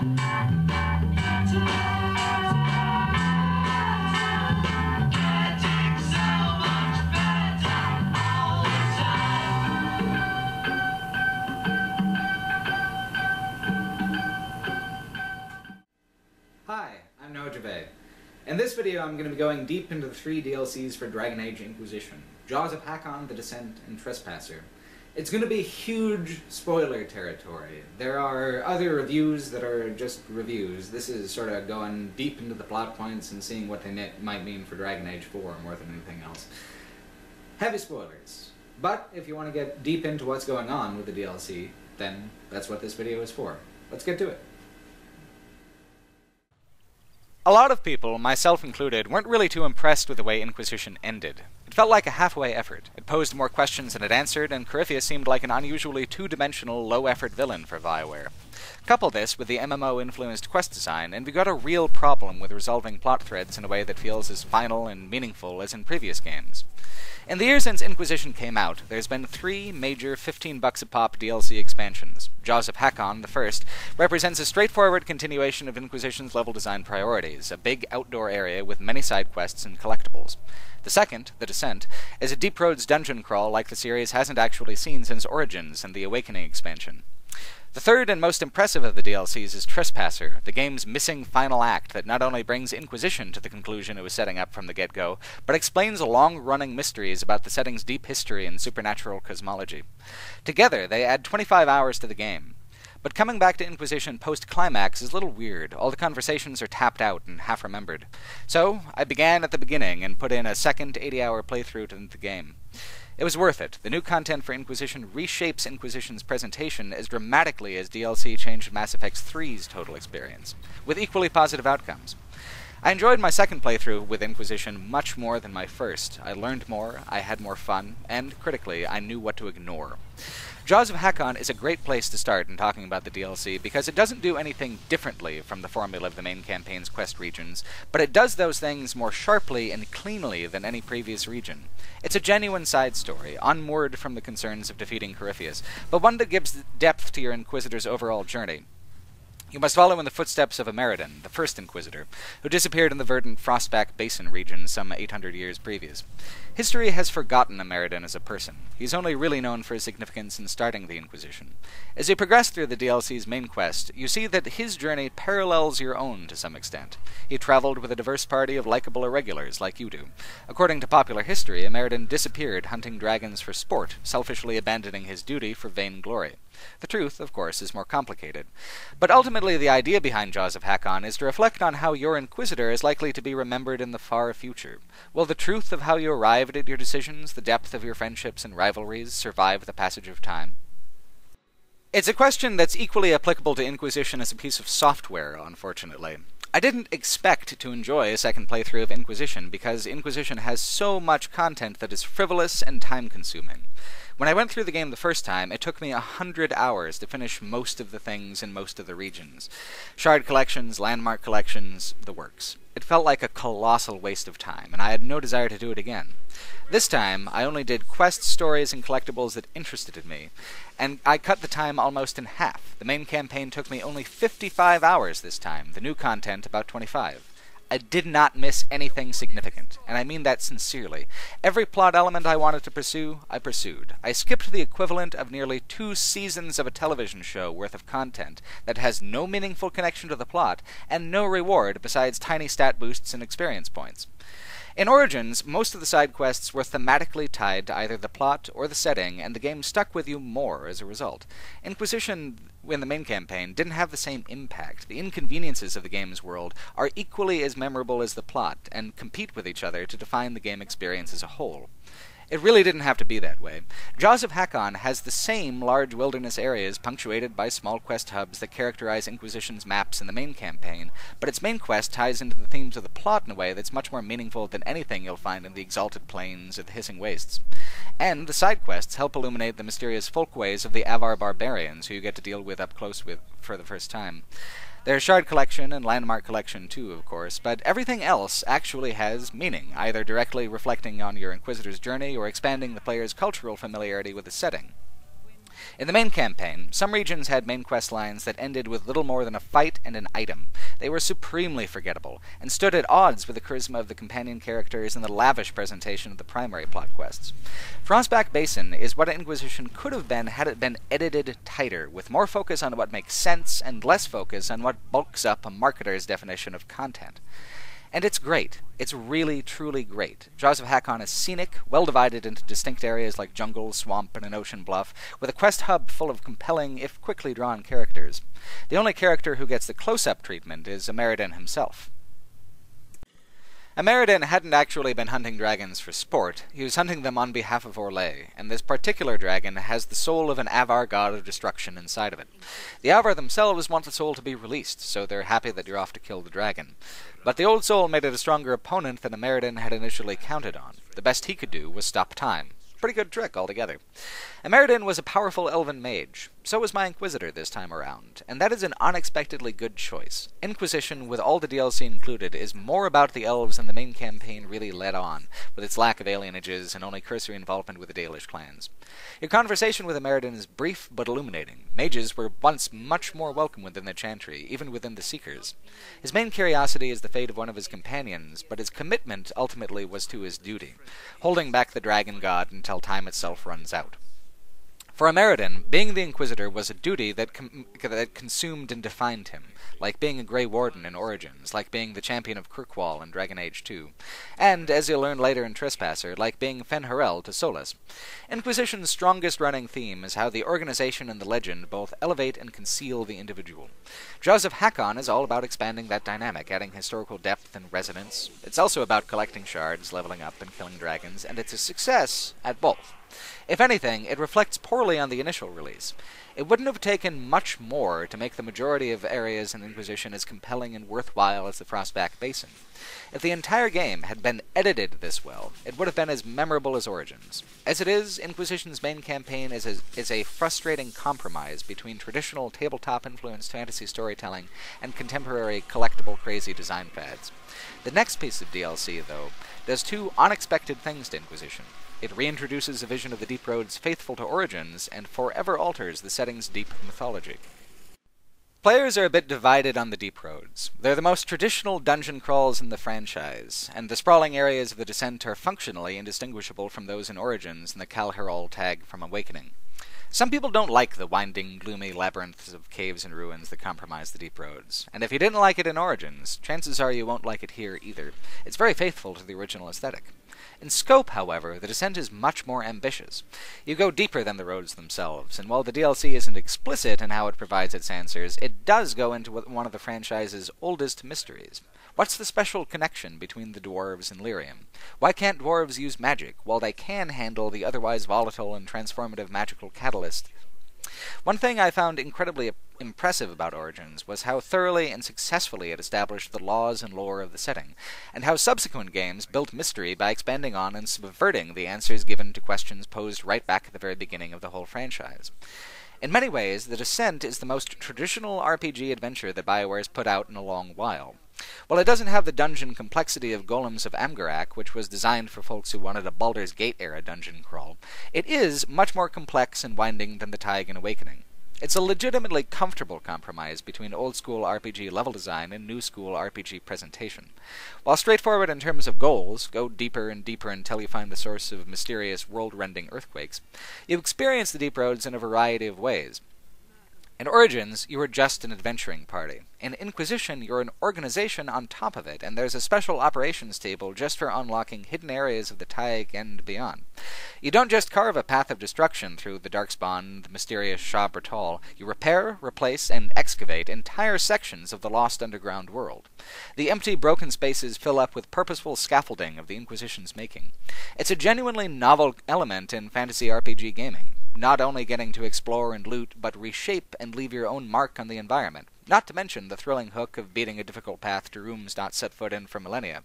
Hi, I'm Caldwell-Gervais. In this video I'm going to be going deep into the 3 DLCs for Dragon Age Inquisition: Jaws of Hakkon, The Descent, and Trespasser. It's going to be huge spoiler territory. There are other reviews that are just reviews. This is sort of going deep into the plot points and seeing what they might mean for Dragon Age 4 more than anything else. Heavy spoilers. But if you want to get deep into what's going on with the DLC, then that's what this video is for. Let's get to it. A lot of people, myself included, weren't really too impressed with the way Inquisition ended. It felt like a halfway effort. It posed more questions than it answered, and Corypheus seemed like an unusually two-dimensional, low-effort villain for BioWare. Couple this with the MMO-influenced quest design, and we got a real problem with resolving plot threads in a way that feels as final and meaningful as in previous games. In the year since Inquisition came out, there's been 3 major $15-a-pop DLC expansions. Jaws of Hakkon, the first, represents a straightforward continuation of Inquisition's level design priorities, a big outdoor area with many side quests and collectibles. The second, The Descent, is a Deep Roads dungeon crawl like the series hasn't actually seen since Origins and the Awakening expansion. The third and most impressive of the DLCs is Trespasser, the game's missing final act that not only brings Inquisition to the conclusion it was setting up from the get-go, but explains long-running mysteries about the setting's deep history and supernatural cosmology. Together, they add 25 hours to the game. But coming back to Inquisition post-climax is a little weird. All the conversations are tapped out and half-remembered. So, I began at the beginning and put in a second 80-hour playthrough to the game. It was worth it. The new content for Inquisition reshapes Inquisition's presentation as dramatically as DLC changed Mass Effect 3's total experience, with equally positive outcomes. I enjoyed my second playthrough with Inquisition much more than my first. I learned more, I had more fun, and, critically, I knew what to ignore. Jaws of Hakkon is a great place to start in talking about the DLC because it doesn't do anything differently from the formula of the main campaign's quest regions, but it does those things more sharply and cleanly than any previous region. It's a genuine side story, unmoored from the concerns of defeating Corypheus, but one that gives depth to your Inquisitor's overall journey. You must follow in the footsteps of Ameridan, the first Inquisitor, who disappeared in the verdant Frostback Basin region some 800 years previous. History has forgotten Ameridan as a person. He's only really known for his significance in starting the Inquisition. As you progress through the DLC's main quest, you see that his journey parallels your own to some extent. He traveled with a diverse party of likable irregulars like you do. According to popular history, Ameridan disappeared hunting dragons for sport, selfishly abandoning his duty for vain glory. The truth, of course, is more complicated. But ultimately the idea behind Jaws of Hakkon is to reflect on how your Inquisitor is likely to be remembered in the far future. Will the truth of how you arrived at your decisions, the depth of your friendships and rivalries, survive the passage of time? It's a question that's equally applicable to Inquisition as a piece of software, unfortunately. I didn't expect to enjoy a second playthrough of Inquisition because Inquisition has so much content that is frivolous and time-consuming. When I went through the game the first time, it took me 100 hours to finish most of the things in most of the regions. Shard collections, landmark collections, the works. It felt like a colossal waste of time, and I had no desire to do it again. This time, I only did quests, stories, and collectibles that interested me, and I cut the time almost in half. The main campaign took me only 55 hours this time, the new content about 25. I did not miss anything significant, and I mean that sincerely. Every plot element I wanted to pursue, I pursued. I skipped the equivalent of nearly 2 seasons of a television show worth of content that has no meaningful connection to the plot, and no reward besides tiny stat boosts and experience points. In Origins, most of the side quests were thematically tied to either the plot or the setting, and the game stuck with you more as a result. Inquisition, in the main campaign, didn't have the same impact. The inconveniences of the game's world are equally as memorable as the plot, and compete with each other to define the game experience as a whole. It really didn't have to be that way. Jaws of Hakkon has the same large wilderness areas punctuated by small quest hubs that characterize Inquisition's maps in the main campaign, but its main quest ties into the themes of the plot in a way that's much more meaningful than anything you'll find in the Exalted Plains or the Hissing Wastes. And the side quests help illuminate the mysterious folkways of the Avar barbarians, who you get to deal with up close with for the first time. There's Shard Collection and Landmark Collection too, of course, but everything else actually has meaning, either directly reflecting on your Inquisitor's journey or expanding the player's cultural familiarity with the setting. In the main campaign, some regions had main quest lines that ended with little more than a fight and an item. They were supremely forgettable, and stood at odds with the charisma of the companion characters and the lavish presentation of the primary plot quests. Frostback Basin is what Inquisition could have been had it been edited tighter, with more focus on what makes sense and less focus on what bulks up a marketer's definition of content. And it's great. It's really, truly great. Jaws of Hakkon is scenic, well divided into distinct areas like jungle, swamp, and an ocean bluff, with a quest hub full of compelling, if quickly drawn characters. The only character who gets the close-up treatment is Ameridan himself. Ameridan hadn't actually been hunting dragons for sport, he was hunting them on behalf of Orlais, and this particular dragon has the soul of an Avar god of destruction inside of it. The Avar themselves want the soul to be released, so they're happy that you're off to kill the dragon. But the old soul made it a stronger opponent than Ameridan had initially counted on. The best he could do was stop time. Pretty good trick altogether. Ameridan was a powerful elven mage. So was my Inquisitor this time around, and that is an unexpectedly good choice. Inquisition, with all the DLC included, is more about the elves than the main campaign really let on, with its lack of alienages and only cursory involvement with the Dalish clans. Your conversation with Ameridan is brief but illuminating. Mages were once much more welcome within the Chantry, even within the Seekers. His main curiosity is the fate of one of his companions, but his commitment ultimately was to his duty, holding back the dragon god until time itself runs out. For Ameridan, being the Inquisitor was a duty that consumed and defined him, like being a Grey Warden in Origins, like being the champion of Kirkwall in Dragon Age 2, and, as you'll learn later in Trespasser, like being Fen'Harel to Solas. Inquisition's strongest running theme is how the organization and the legend both elevate and conceal the individual. Jaws of Hakkon is all about expanding that dynamic, adding historical depth and resonance. It's also about collecting shards, leveling up, and killing dragons, and it's a success at both. If anything, it reflects poorly on the initial release. It wouldn't have taken much more to make the majority of areas in Inquisition as compelling and worthwhile as the Frostback Basin. If the entire game had been edited this well, it would have been as memorable as Origins. As it is, Inquisition's main campaign is a frustrating compromise between traditional tabletop-influenced fantasy storytelling and contemporary collectible crazy design fads. The next piece of DLC, though, does two unexpected things to Inquisition. It reintroduces a vision of the Deep Roads faithful to Origins, and forever alters the setting's deep mythology. Players are a bit divided on the Deep Roads. They're the most traditional dungeon crawls in the franchise, and the sprawling areas of the Descent are functionally indistinguishable from those in Origins and the Kal Herol tag from Awakening. Some people don't like the winding, gloomy labyrinths of caves and ruins that compromise the Deep Roads, and if you didn't like it in Origins, chances are you won't like it here either. It's very faithful to the original aesthetic. In scope, however, the Descent is much more ambitious. You go deeper than the roads themselves, and while the DLC isn't explicit in how it provides its answers, it does go into one of the franchise's oldest mysteries. What's the special connection between the dwarves and lyrium? Why can't dwarves use magic, while they can handle the otherwise volatile and transformative magical catalyst? One thing I found incredibly impressive about Origins was how thoroughly and successfully it established the laws and lore of the setting, and how subsequent games built mystery by expanding on and subverting the answers given to questions posed right back at the very beginning of the whole franchise. In many ways, The Descent is the most traditional RPG adventure that BioWare's put out in a long while. While it doesn't have the dungeon complexity of Golems of Amgarak, which was designed for folks who wanted a Baldur's Gate-era dungeon crawl, it is much more complex and winding than the Taigen in Awakening. It's a legitimately comfortable compromise between old-school RPG level design and new-school RPG presentation. While straightforward in terms of goals, go deeper and deeper until you find the source of mysterious world-rending earthquakes, you experience the Deep Roads in a variety of ways. In Origins, you are just an adventuring party. In Inquisition, you're an organization on top of it, and there's a special operations table just for unlocking hidden areas of the Taig and beyond. You don't just carve a path of destruction through the Darkspawn and the mysterious Shah Bratal, you repair, replace, and excavate entire sections of the lost underground world. The empty, broken spaces fill up with purposeful scaffolding of the Inquisition's making. It's a genuinely novel element in fantasy RPG gaming. Not only getting to explore and loot, but reshape and leave your own mark on the environment, not to mention the thrilling hook of beating a difficult path to rooms not set foot in for millennia.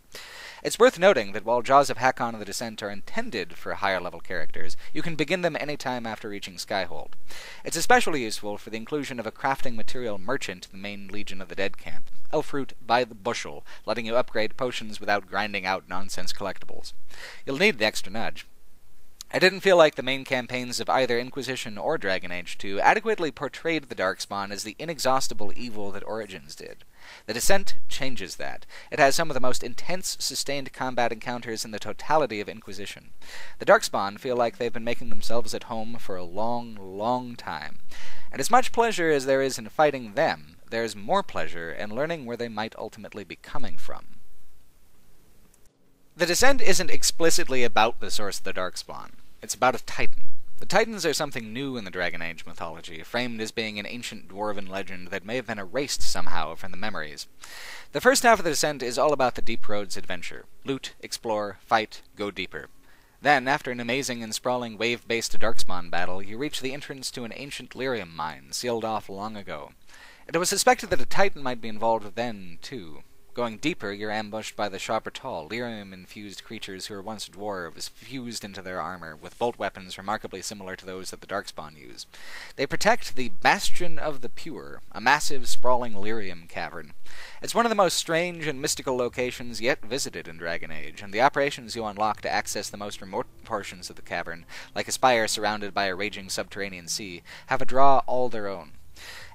It's worth noting that while Jaws of Hakkon and the Descent are intended for higher-level characters, you can begin them any time after reaching Skyhold. It's especially useful for the inclusion of a crafting material merchant in the main Legion of the Dead camp, Elfroot by the bushel, letting you upgrade potions without grinding out nonsense collectibles. You'll need the extra nudge. I didn't feel like the main campaigns of either Inquisition or Dragon Age 2 adequately portrayed the Darkspawn as the inexhaustible evil that Origins did. The Descent changes that. It has some of the most intense, sustained combat encounters in the totality of Inquisition. The Darkspawn feel like they've been making themselves at home for a long, long time. And as much pleasure as there is in fighting them, there's more pleasure in learning where they might ultimately be coming from. The Descent isn't explicitly about the source of the Darkspawn. It's about a Titan. The Titans are something new in the Dragon Age mythology, framed as being an ancient dwarven legend that may have been erased somehow from the memories. The first half of the Descent is all about the Deep Road's adventure. Loot, explore, fight, go deeper. Then, after an amazing and sprawling wave-based Darkspawn battle, you reach the entrance to an ancient lyrium mine, sealed off long ago. It was suspected that a Titan might be involved then, too. Going deeper, you're ambushed by the Shoppertall, lyrium-infused creatures who were once dwarves, fused into their armor, with bolt weapons remarkably similar to those that the Darkspawn use. They protect the Bastion of the Pure, a massive, sprawling lyrium cavern. It's one of the most strange and mystical locations yet visited in Dragon Age, and the operations you unlock to access the most remote portions of the cavern, like a spire surrounded by a raging subterranean sea, have a draw all their own.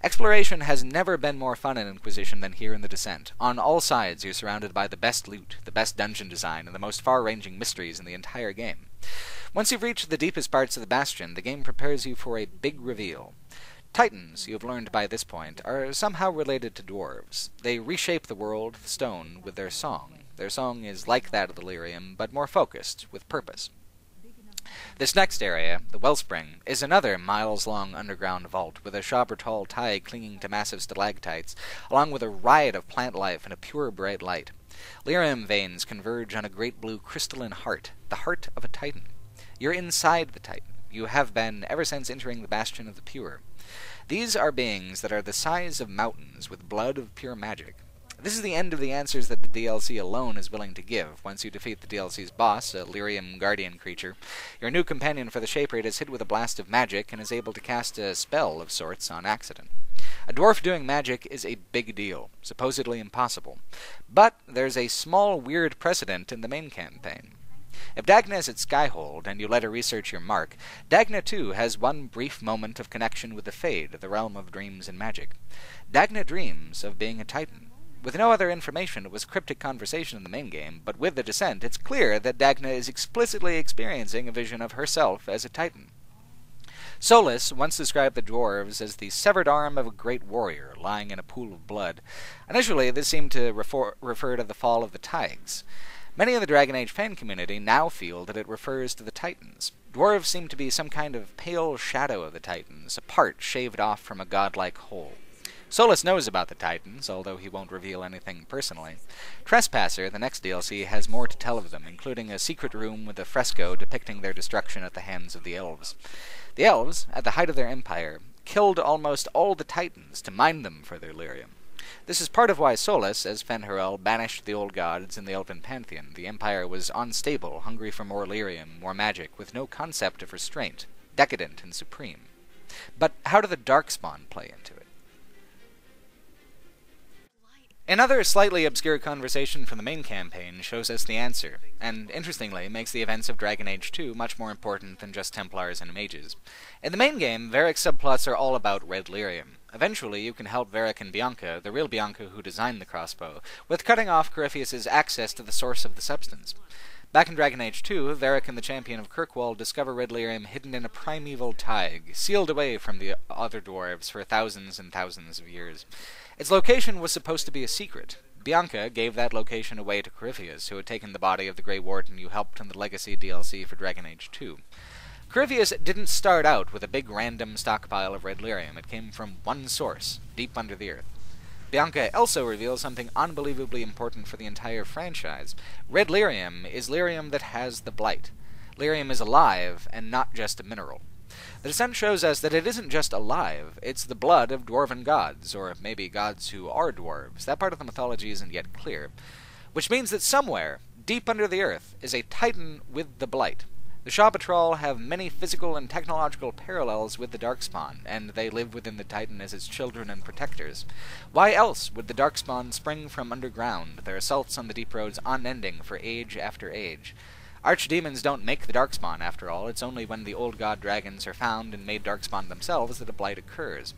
Exploration has never been more fun in Inquisition than here in the Descent. On all sides, you're surrounded by the best loot, the best dungeon design, and the most far-ranging mysteries in the entire game. Once you've reached the deepest parts of the Bastion, the game prepares you for a big reveal. Titans, you have learned by this point, are somehow related to dwarves. They reshape the world, the stone, with their song. Their song is like that of the lyrium, but more focused, with purpose. This next area, the Wellspring, is another miles-long underground vault with a Shoppertall tide clinging to massive stalactites, along with a riot of plant life and a pure bright light. Lyrium veins converge on a great blue crystalline heart, the heart of a Titan. You're inside the Titan. You have been ever since entering the Bastion of the Pure. These are beings that are the size of mountains, with blood of pure magic. This is the end of the answers that the DLC alone is willing to give. Once you defeat the DLC's boss, a lyrium guardian creature, your new companion for the Shaperate is hit with a blast of magic and is able to cast a spell of sorts on accident. A dwarf doing magic is a big deal, supposedly impossible. But there's a small weird precedent in the main campaign. If Dagna is at Skyhold, and you let her research your mark, Dagna too has one brief moment of connection with the Fade, the realm of dreams and magic. Dagna dreams of being a Titan. With no other information, it was cryptic conversation in the main game, but with the Descent, it's clear that Dagna is explicitly experiencing a vision of herself as a Titan. Solus once described the dwarves as the severed arm of a great warrior lying in a pool of blood. Initially, this seemed to refer to the fall of the Tigers. Many in the Dragon Age fan community now feel that it refers to the Titans. Dwarves seem to be some kind of pale shadow of the Titans, a part shaved off from a godlike whole. Solus knows about the Titans, although he won't reveal anything personally. Trespasser, the next DLC, has more to tell of them, including a secret room with a fresco depicting their destruction at the hands of the elves. The elves, at the height of their empire, killed almost all the Titans to mine them for their lyrium. This is part of why Solus, as Fen'Harel, banished the old gods in the elven pantheon. The empire was unstable, hungry for more lyrium, more magic, with no concept of restraint, decadent and supreme. But how do the Darkspawn play into it? Another slightly obscure conversation from the main campaign shows us the answer, and interestingly makes the events of Dragon Age 2 much more important than just Templars and mages. In the main game, Varric's subplots are all about red lyrium. Eventually, you can help Varric and Bianca, the real Bianca who designed the crossbow, with cutting off Corypheus' access to the source of the substance. Back in Dragon Age 2, Varric and the Champion of Kirkwall discover red lyrium hidden in a primeval thaig, sealed away from the other dwarves for thousands and thousands of years. Its location was supposed to be a secret. Bianca gave that location away to Corypheus, who had taken the body of the Grey Warden you helped in the Legacy DLC for Dragon Age 2. Corypheus didn't start out with a big random stockpile of red lyrium. It came from one source, deep under the earth. Bianca also reveals something unbelievably important for the entire franchise. Red lyrium is lyrium that has the blight. Lyrium is alive, and not just a mineral. The Descent shows us that it isn't just alive, it's the blood of dwarven gods, or maybe gods who are dwarves. That part of the mythology isn't yet clear. Which means that somewhere, deep under the earth, is a Titan with the blight. The Shoppertall have many physical and technological parallels with the Darkspawn, and they live within the Titan as its children and protectors. Why else would the Darkspawn spring from underground, their assaults on the Deep Roads unending for age after age? Archdemons don't make the Darkspawn, after all. It's only when the old god dragons are found and made Darkspawn themselves that a blight occurs.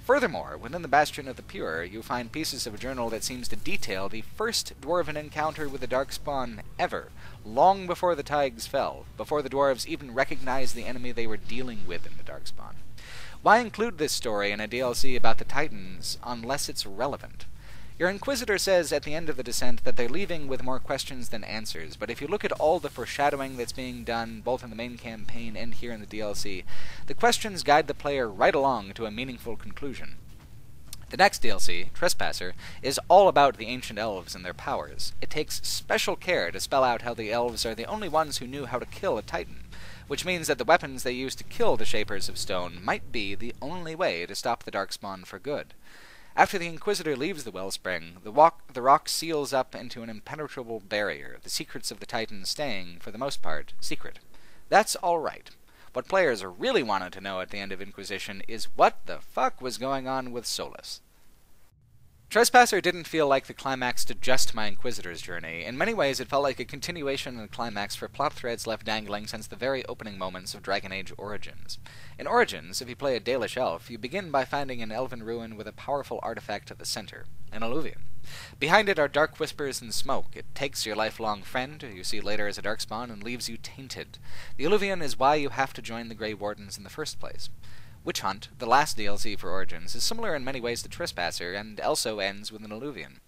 Furthermore, within the Bastion of the Pure, you find pieces of a journal that seems to detail the first dwarven encounter with the Darkspawn ever, long before the Tigers fell, before the dwarves even recognized the enemy they were dealing with in the Darkspawn. Why include this story in a DLC about the Titans unless it's relevant? Your Inquisitor says at the end of the Descent that they're leaving with more questions than answers, but if you look at all the foreshadowing that's being done, both in the main campaign and here in the DLC, the questions guide the player right along to a meaningful conclusion. The next DLC, Trespasser, is all about the ancient elves and their powers. It takes special care to spell out how the elves are the only ones who knew how to kill a Titan, which means that the weapons they used to kill the Shapers of Stone might be the only way to stop the Darkspawn for good. After the Inquisitor leaves the Wellspring, the rock seals up into an impenetrable barrier, the secrets of the Titans staying, for the most part, secret. That's alright. What players really wanted to know at the end of Inquisition is what the fuck was going on with Solus. Trespasser didn't feel like the climax to just my Inquisitor's journey. In many ways, it felt like a continuation and climax for plot threads left dangling since the very opening moments of Dragon Age Origins. In Origins, if you play a Dalish elf, you begin by finding an elven ruin with a powerful artifact at the center, an alluvion. Behind it are dark whispers and smoke. It takes your lifelong friend, who you see later as a Darkspawn, and leaves you tainted. The alluvion is why you have to join the Grey Wardens in the first place. Witch Hunt, the last DLC for Origins, is similar in many ways to Trespasser, and also ends with an alluvion.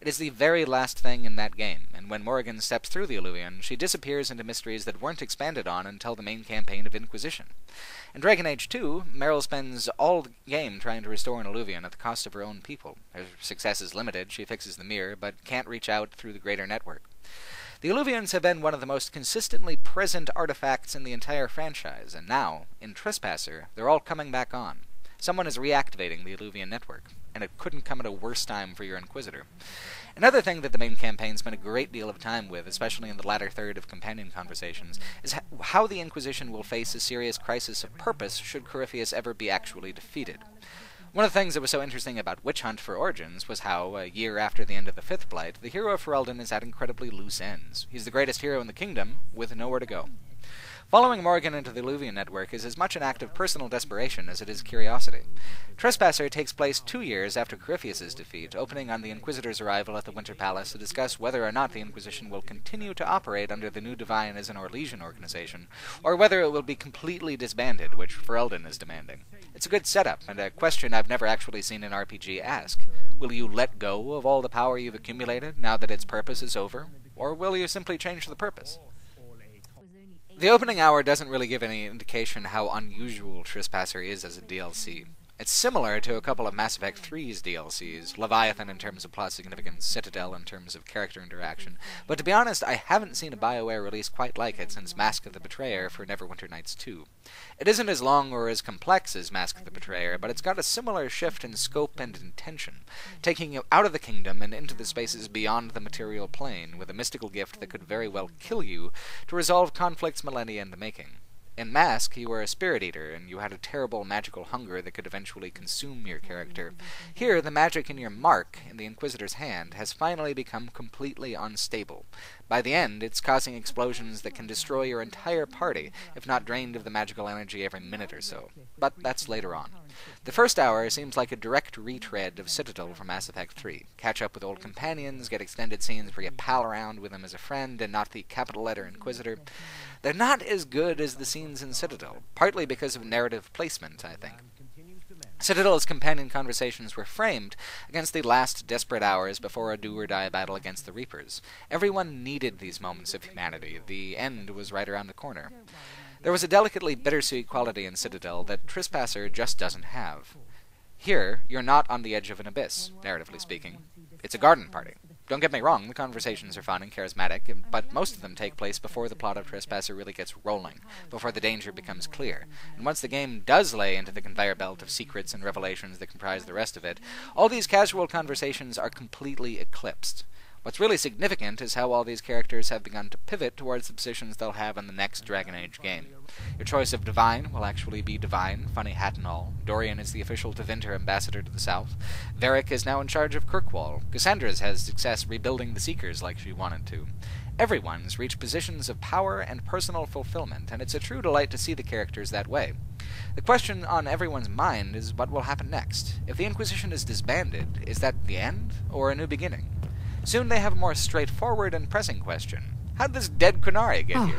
It is the very last thing in that game, and when Morrigan steps through the alluvion, she disappears into mysteries that weren't expanded on until the main campaign of Inquisition. In Dragon Age 2, Meryl spends all the game trying to restore an alluvion at the cost of her own people. Her success is limited, she fixes the mirror, but can't reach out through the greater network. The alluvions have been one of the most consistently present artifacts in the entire franchise, and now, in Trespasser, they're all coming back on. Someone is reactivating the alluvion network, and it couldn't come at a worse time for your Inquisitor. Another thing that the main campaign spent a great deal of time with, especially in the latter third of companion conversations, is how the Inquisition will face a serious crisis of purpose should Corypheus ever be actually defeated. One of the things that was so interesting about Witch Hunt for Origins was how, a year after the end of the Fifth Blight, the hero of Ferelden is at incredibly loose ends. He's the greatest hero in the kingdom, with nowhere to go. Following Morrigan into the alluvion network is as much an act of personal desperation as it is curiosity. Trespasser takes place 2 years after Corypheus' defeat, opening on the Inquisitor's arrival at the Winter Palace to discuss whether or not the Inquisition will continue to operate under the new Divine as an Orlesian organization, or whether it will be completely disbanded, which Ferelden is demanding. It's a good setup, and a question I've never actually seen an RPG ask. Will you let go of all the power you've accumulated now that its purpose is over, or will you simply change the purpose? The opening hour doesn't really give any indication how unusual Trespasser is as a DLC. It's similar to a couple of Mass Effect 3's DLCs, Leviathan in terms of plot significance, Citadel in terms of character interaction, but to be honest, I haven't seen a BioWare release quite like it since Mask of the Betrayer for Neverwinter Nights 2. It isn't as long or as complex as Mask of the Betrayer, but it's got a similar shift in scope and intention, taking you out of the kingdom and into the spaces beyond the material plane, with a mystical gift that could very well kill you to resolve conflicts millennia in the making. In Mask, you were a spirit eater, and you had a terrible magical hunger that could eventually consume your character. Here, the magic in your mark, in the Inquisitor's hand, has finally become completely unstable. By the end, it's causing explosions that can destroy your entire party, if not drained of the magical energy every minute or so. But that's later on. The first hour seems like a direct retread of Citadel from Mass Effect 3. Catch up with old companions, get extended scenes where you pal around with them as a friend and not the capital letter Inquisitor. They're not as good as the scenes in Citadel, partly because of narrative placement, I think. Citadel's companion conversations were framed against the last desperate hours before a do-or-die battle against the Reapers. Everyone needed these moments of humanity. The end was right around the corner. There was a delicately bittersweet quality in Citadel that Trespasser just doesn't have. Here, you're not on the edge of an abyss, narratively speaking. It's a garden party. Don't get me wrong, the conversations are fun and charismatic, but most of them take place before the plot of Trespasser really gets rolling, before the danger becomes clear. And once the game does lay into the conveyor belt of secrets and revelations that comprise the rest of it, all these casual conversations are completely eclipsed. What's really significant is how all these characters have begun to pivot towards the positions they'll have in the next Dragon Age game. Your choice of Divine will actually be Divine, funny hat and all. Dorian is the official Tevinter ambassador to the south. Varric is now in charge of Kirkwall. Cassandra's has success rebuilding the Seekers like she wanted to. Everyone's reached positions of power and personal fulfillment, and it's a true delight to see the characters that way. The question on everyone's mind is what will happen next. If the Inquisition is disbanded, is that the end, or a new beginning? Soon they have a more straightforward and pressing question. How did this dead Qunari get here?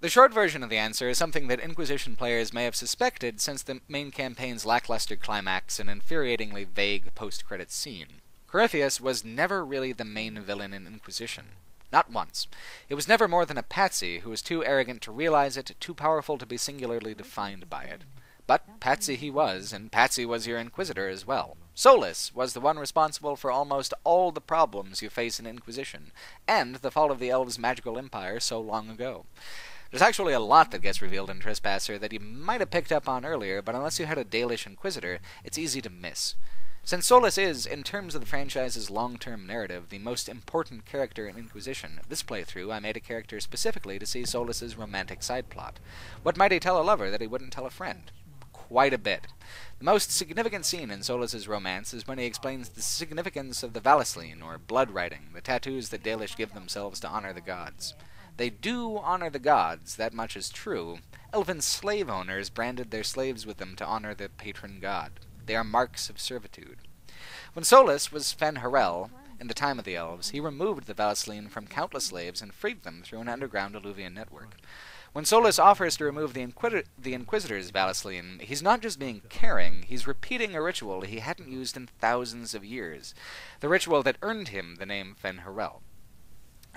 The short version of the answer is something that Inquisition players may have suspected since the main campaign's lackluster climax and infuriatingly vague post-credits scene. Corypheus was never really the main villain in Inquisition. Not once. He was never more than a patsy who was too arrogant to realize it, too powerful to be singularly defined by it. But patsy he was, and patsy was your Inquisitor as well. Solus was the one responsible for almost all the problems you face in Inquisition, and the fall of the elves' magical empire so long ago. There's actually a lot that gets revealed in Trespasser that you might have picked up on earlier, but unless you had a Dalish Inquisitor, it's easy to miss. Since Solus is, in terms of the franchise's long-term narrative, the most important character in Inquisition, this playthrough I made a character specifically to see Solus's romantic side plot. What might he tell a lover that he wouldn't tell a friend? Quite a bit. The most significant scene in Solus's romance is when he explains the significance of the Valisline, or blood writing, the tattoos that Dalish give themselves to honor the gods. They do honor the gods, that much is true. Elven slave owners branded their slaves with them to honor the patron god. They are marks of servitude. When Solus was Fen-Harel, in the time of the elves, he removed the Valisline from countless slaves and freed them through an underground Eluvian network. When Solus offers to remove the Inquisitor's Valisline, he's not just being caring, he's repeating a ritual he hadn't used in thousands of years, the ritual that earned him the name Fen-Harel.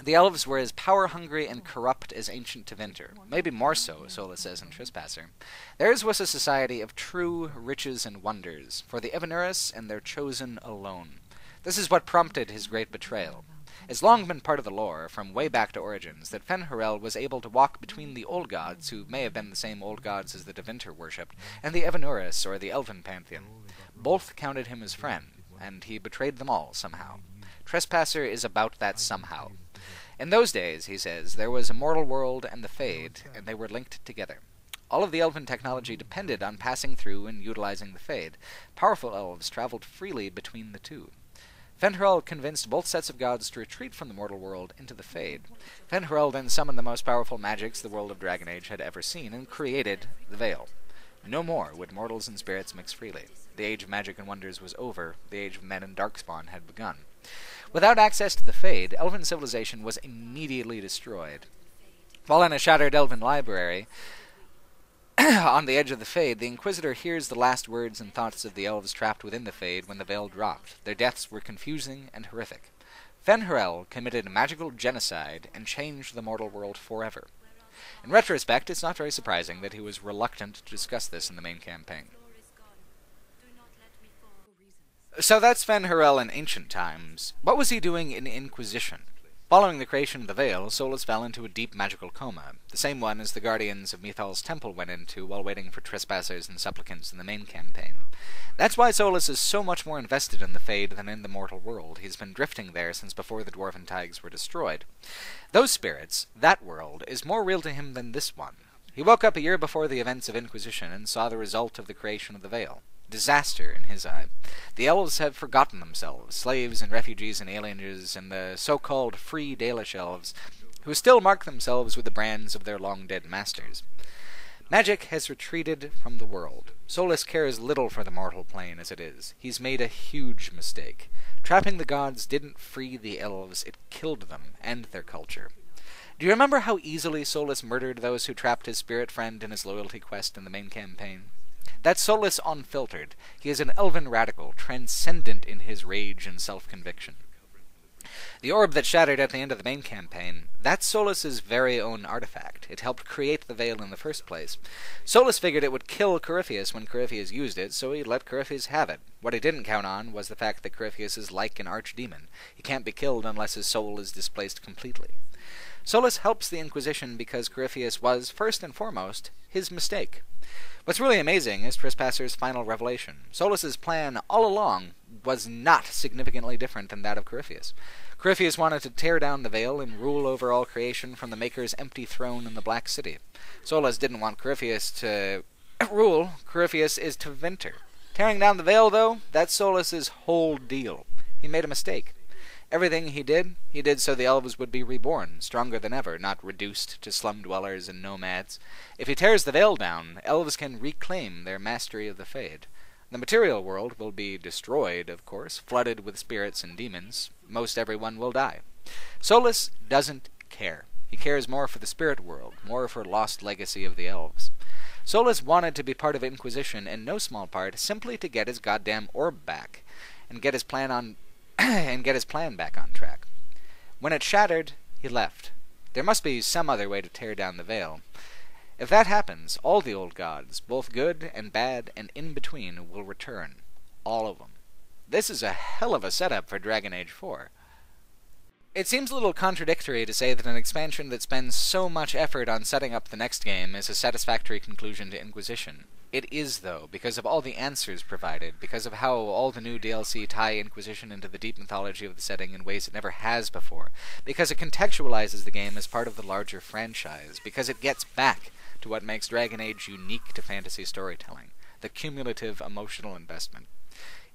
The elves were as power-hungry and corrupt as ancient Tevinter, maybe more so, Solus says in Trespasser. Theirs was a society of true riches and wonders, for the Evanuris and their chosen alone. This is what prompted his great betrayal. It's long been part of the lore, from way back to Origins, that Fen-Harel was able to walk between the old gods, who may have been the same old gods as the Tevinter worshipped, and the Evanuris, or the Elven pantheon. Both counted him as friend, and he betrayed them all somehow. Trespasser is about that somehow. In those days, he says, there was a mortal world and the Fade, and they were linked together. All of the elven technology depended on passing through and utilizing the Fade. Powerful elves traveled freely between the two. Fen-Harel convinced both sets of gods to retreat from the mortal world into the Fade. Fen-Harel then summoned the most powerful magics the world of Dragon Age had ever seen, and created the Veil. No more would mortals and spirits mix freely. The age of magic and wonders was over. The age of men and darkspawn had begun. Without access to the Fade, elven civilization was immediately destroyed. While in a shattered elven library, on the edge of the Fade, the Inquisitor hears the last words and thoughts of the elves trapped within the Fade when the Veil dropped. Their deaths were confusing and horrific. Fen-Harel committed a magical genocide and changed the mortal world forever. In retrospect, it's not very surprising that he was reluctant to discuss this in the main campaign. So that's Fen-Harel in ancient times. What was he doing in Inquisition? Following the creation of the Veil, Solus fell into a deep magical coma, the same one as the Guardians of Mythal's temple went into while waiting for Trespassers and Supplicants in the main campaign. That's why Solus is so much more invested in the Fade than in the mortal world. He's been drifting there since before the Dwarven Tigers were destroyed. Those spirits, that world, is more real to him than this one. He woke up a year before the events of Inquisition and saw the result of the creation of the Veil. Disaster in his eye. The elves have forgotten themselves, slaves and refugees and aliens, and the so-called free Dalish elves, who still mark themselves with the brands of their long-dead masters. Magic has retreated from the world. Solus cares little for the mortal plane as it is. He's made a huge mistake. Trapping the gods didn't free the elves, it killed them, and their culture. Do you remember how easily Solus murdered those who trapped his spirit friend in his loyalty quest in the main campaign? That's Solus unfiltered. He is an elven radical, transcendent in his rage and self-conviction. The orb that shattered at the end of the main campaign, that's Solus's very own artifact. It helped create the Veil in the first place. Solus figured it would kill Corypheus when Corypheus used it, so he let Corypheus have it. What he didn't count on was the fact that Corypheus is like an archdemon. He can't be killed unless his soul is displaced completely. Solus helps the Inquisition because Corypheus was, first and foremost, his mistake. What's really amazing is Trespasser's final revelation. Solus's plan all along was not significantly different than that of Corypheus. Corypheus wanted to tear down the Veil and rule over all creation from the Maker's empty throne in the Black City. Solus didn't want Corypheus to rule. Corypheus is Tevinter. Tearing down the Veil, though, that's Solus's whole deal. He made a mistake. Everything he did so the elves would be reborn, stronger than ever, not reduced to slum dwellers and nomads. If he tears the veil down, elves can reclaim their mastery of the Fade. The material world will be destroyed, of course, flooded with spirits and demons. Most everyone will die. Solas doesn't care. He cares more for the spirit world, more for lost legacy of the elves. Solas wanted to be part of Inquisition in no small part simply to get his goddamn orb back and get his plan back on track. When it shattered, he left. There must be some other way to tear down the veil. If that happens, all the old gods, both good and bad and in between, will return. All of them. This is a hell of a setup for Dragon Age 4. It seems a little contradictory to say that an expansion that spends so much effort on setting up the next game is a satisfactory conclusion to Inquisition. It is, though, because of all the answers provided, because of how all the new DLC tie Inquisition into the deep mythology of the setting in ways it never has before, because it contextualizes the game as part of the larger franchise, because it gets back to what makes Dragon Age unique to fantasy storytelling, the cumulative emotional investment.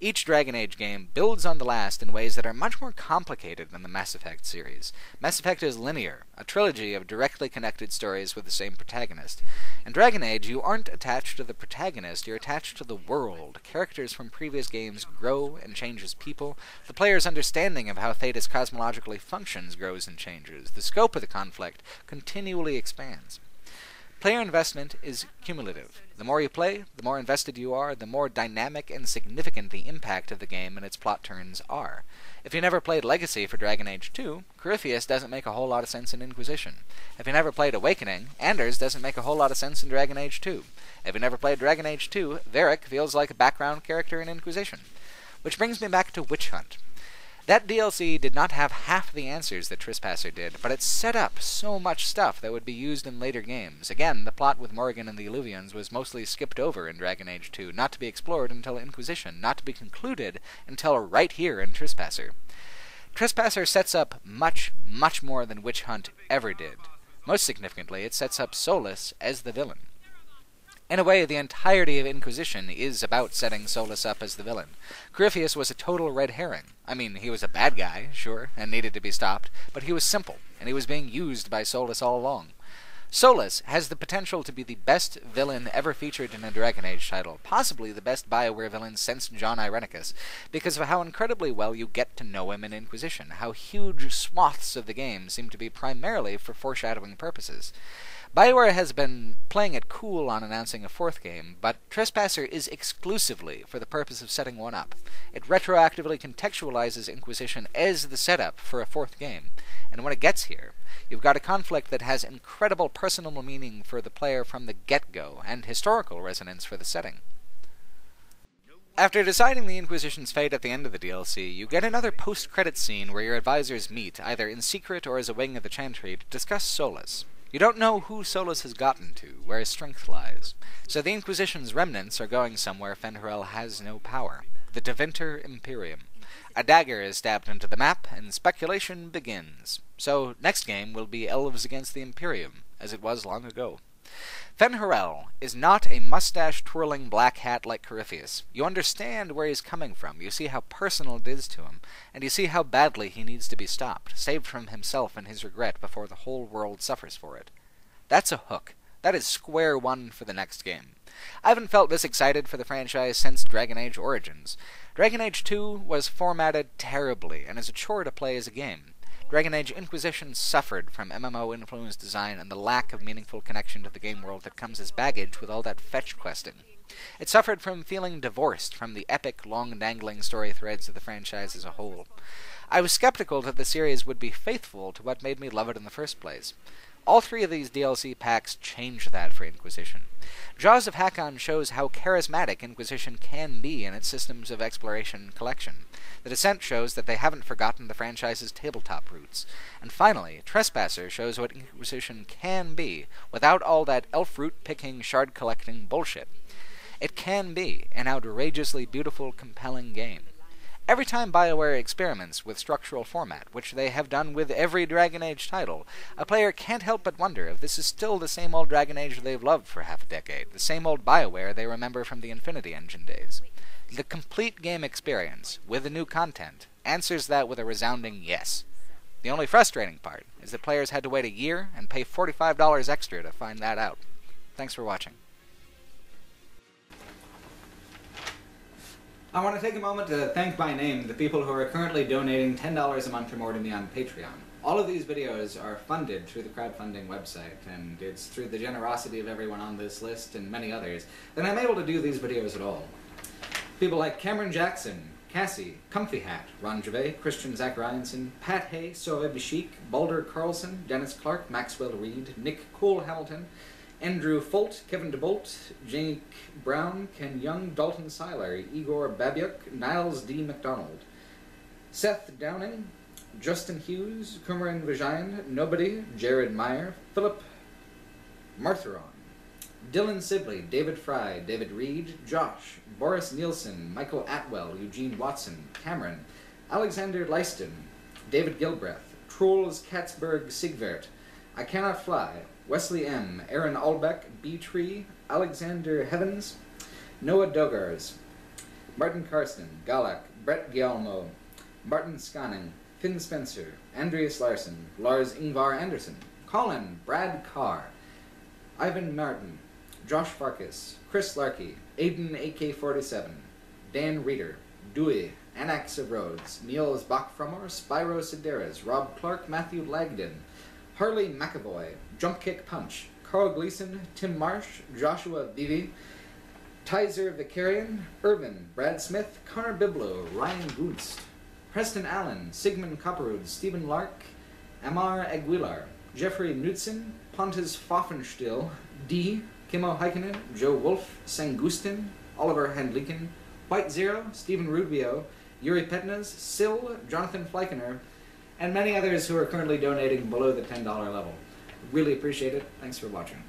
Each Dragon Age game builds on the last in ways that are much more complicated than the Mass Effect series. Mass Effect is linear, a trilogy of directly connected stories with the same protagonist. In Dragon Age, you aren't attached to the protagonist, you're attached to the world. Characters from previous games grow and change as people. The player's understanding of how Thetis cosmologically functions grows and changes. The scope of the conflict continually expands. Player investment is cumulative. The more you play, the more invested you are, the more dynamic and significant the impact of the game and its plot turns are. If you never played Legacy for Dragon Age 2, Corypheus doesn't make a whole lot of sense in Inquisition. If you never played Awakening, Anders doesn't make a whole lot of sense in Dragon Age 2. If you never played Dragon Age 2, Varric feels like a background character in Inquisition. Which brings me back to Witch Hunt. That DLC did not have half the answers that Trespasser did, but it set up so much stuff that would be used in later games. Again, the plot with Morrigan and the Illuvians was mostly skipped over in Dragon Age 2, not to be explored until Inquisition, not to be concluded until right here in Trespasser. Trespasser sets up much, much more than Witch Hunt ever did. Most significantly, it sets up Solas as the villain. In a way, the entirety of Inquisition is about setting Solas up as the villain. Corypheus was a total red herring. I mean, he was a bad guy, sure, and needed to be stopped, but he was simple, and he was being used by Solas all along. Solas has the potential to be the best villain ever featured in a Dragon Age title, possibly the best BioWare villain since John Irenicus, because of how incredibly well you get to know him in Inquisition, how huge swaths of the game seem to be primarily for foreshadowing purposes. BioWare has been playing it cool on announcing a fourth game, but Trespasser is exclusively for the purpose of setting one up. It retroactively contextualizes Inquisition as the setup for a fourth game, and when it gets here, you've got a conflict that has incredible personal meaning for the player from the get-go, and historical resonance for the setting. After deciding the Inquisition's fate at the end of the DLC, you get another post-credits scene where your advisors meet, either in secret or as a wing of the Chantry, to discuss Solas. You don't know who Solas has gotten to, where his strength lies. So the Inquisition's remnants are going somewhere Fen'Harel has no power. The Devinter Imperium. A dagger is stabbed into the map, and speculation begins. So next game will be Elves against the Imperium, as it was long ago. Fen'Harel is not a mustache-twirling black hat like Corypheus. You understand where he's coming from, you see how personal it is to him, and you see how badly he needs to be stopped, saved from himself and his regret before the whole world suffers for it. That's a hook. That is square one for the next game. I haven't felt this excited for the franchise since Dragon Age Origins. Dragon Age 2 was formatted terribly, and is a chore to play as a game. Dragon Age Inquisition suffered from MMO-influenced design and the lack of meaningful connection to the game world that comes as baggage with all that fetch questing. It suffered from feeling divorced from the epic, long-dangling story threads of the franchise as a whole. I was skeptical that the series would be faithful to what made me love it in the first place. All three of these DLC packs change that for Inquisition. Jaws of Hakkon shows how charismatic Inquisition can be in its systems of exploration collection. The Descent shows that they haven't forgotten the franchise's tabletop roots. And finally, Trespasser shows what Inquisition can be, without all that elf root-picking, shard-collecting bullshit. It can be an outrageously beautiful, compelling game. Every time BioWare experiments with structural format, which they have done with every Dragon Age title, a player can't help but wonder if this is still the same old Dragon Age they've loved for half a decade, the same old BioWare they remember from the Infinity Engine days. The complete game experience, with the new content, answers that with a resounding yes. The only frustrating part is that players had to wait a year and pay $45 extra to find that out. Thanks for watching. I want to take a moment to thank by name the people who are currently donating $10 a month or more to me on Patreon. All of these videos are funded through the crowdfunding website, and it's through the generosity of everyone on this list and many others that I'm able to do these videos at all. People like Cameron Jackson, Cassie, Comfy Hat, Ron Gervais, Christian Zachariason, Pat Hay, Soeb Sheik, Balder Carlson, Dennis Clark, Maxwell Reed, Nick Cole Hamilton, Andrew Folt, Kevin DeBolt, Jake Brown, Ken Young, Dalton Seiler, Igor Babiuk, Niles D. McDonald, Seth Downing, Justin Hughes, Kumaran Vijay, Nobody, Jared Meyer, Philip Martheron, Dylan Sibley, David Fry, David Reed, Josh, Boris Nielsen, Michael Atwell, Eugene Watson, Cameron, Alexander Leiston, David Gilbreth, Trolls Katzberg Sigvert, I Cannot Fly, Wesley M., Aaron Albeck, B. Tree, Alexander Heavens, Noah Dogars, Martin Karsten, Galak, Brett Gialmo, Martin Scanning, Finn Spencer, Andreas Larson, Lars Ingvar Anderson, Colin, Brad Carr, Ivan Martin, Josh Farkas, Chris Larkey, Aiden AK-47, Dan Reeder, Dewey, Annax of Rhodes, Niels Bachfrommer, Spyro Sedaris, Rob Clark, Matthew Lagden, Harley McAvoy, Jump Kick Punch, Carl Gleason, Tim Marsh, Joshua Vivi, Tizer Vicarian, Irvin, Brad Smith, Connor Biblo, Ryan Gunst, Preston Allen, Sigmund Copperwood, Stephen Lark, Amar Aguilar, Jeffrey Knudsen, Pontus Pfaffenstiel, D, Kimmo Heikkinen, Joe Wolf, Sangustin, Oliver Handliken, White Zero, Stephen Rubio, Yuri Petnas, Sill, Jonathan Fleikener, and many others who are currently donating below the $10 level. Really appreciate it. Thanks for watching.